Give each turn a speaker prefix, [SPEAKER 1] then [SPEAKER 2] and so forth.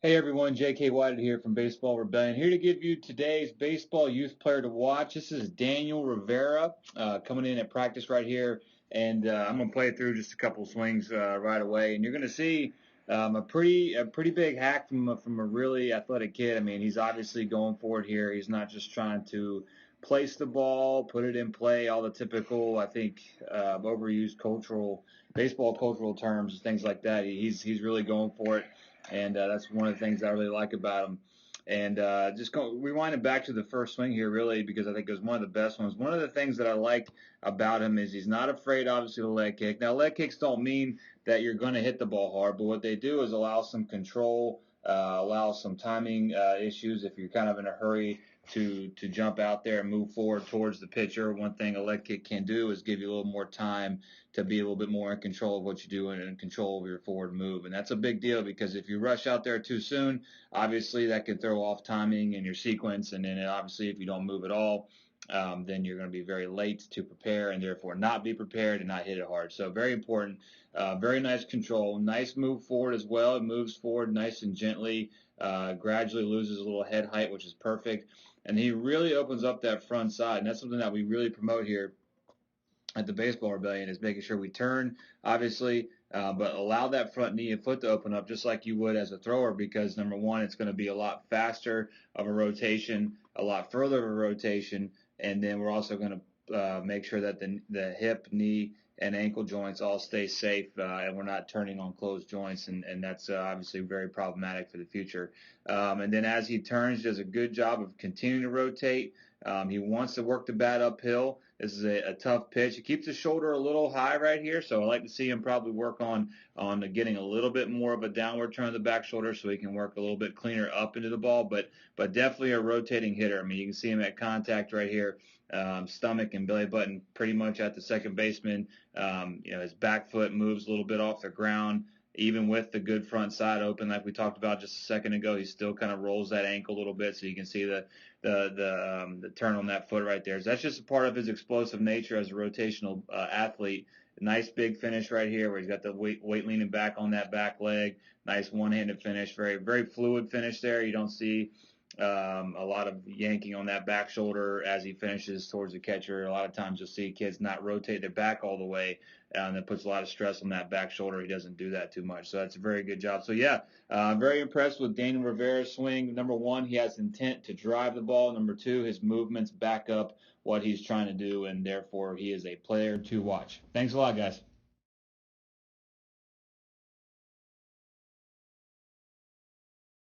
[SPEAKER 1] Hey everyone, J.K. White here from Baseball Rebellion, here to give you today's baseball youth player to watch. This is Daniel Rivera coming in at practice right here, and I'm going to play through just a couple swings right away, and you're going to see a pretty big hack from a really athletic kid. I mean, he's obviously going for it here. He's not just trying to place the ball, put it in play, all the typical, I think, overused baseball cultural terms, things like that. He's really going for it, and that's one of the things I really like about him. And rewinding back to the first swing here, really, because I think it was one of the best ones. One of the things that I liked about him is he's not afraid, obviously, of the leg kick. Now, leg kicks don't mean that you're going to hit the ball hard, but what they do is allow some control, allow some timing issues if you're kind of in a hurry to jump out there and move forward towards the pitcher. One thing a leg kick can do is give you a little more time to be a little bit more in control of what you do and in control of your forward move. And that's a big deal because if you rush out there too soon, obviously that can throw off timing and your sequence. And then obviously if you don't move at all, then you're going to be very late to prepare and therefore not be prepared and not hit it hard. So very important. Very nice control. Nice move forward as well. It moves forward nice and gently. Gradually loses a little head height, which is perfect. And he really opens up that front side. And that's something that we really promote here at the Baseball Rebellion, is making sure we turn, obviously, but allow that front knee and foot to open up just like you would as a thrower, because number one, it's going to be a lot faster of a rotation, a lot further of a rotation, and then we're also going to make sure that the hip, knee, and ankle joints all stay safe, and we're not turning on closed joints, and that's obviously very problematic for the future. And then as he turns, he does a good job of continuing to rotate. He wants to work the bat uphill. This is a tough pitch. He keeps the shoulder a little high right here, so I like to see him probably work on getting a little bit more of a downward turn of the back shoulder so he can work a little bit cleaner up into the ball, but definitely a rotating hitter. I mean, you can see him at contact right here, stomach and belly button pretty much at the second baseman. His back foot moves a little bit off the ground. Even with the good front side open, like we talked about just a second ago, he still kind of rolls that ankle a little bit, so you can see the turn on that foot right there. So that's just a part of his explosive nature as a rotational athlete. Nice big finish right here, where he's got the weight leaning back on that back leg. Nice one-handed finish, very very fluid finish there. You don't see a lot of yanking on that back shoulder as he finishes towards the catcher. A lot of times you'll see kids not rotate their back all the way, and that puts a lot of stress on that back shoulder. He doesn't do that too much, so that's a very good job. So yeah, I'm very impressed with Daniel Rivera's swing. Number one, he has intent to drive the ball. Number two, his movements back up what he's trying to do, and therefore he is a player to watch. Thanks a lot, guys.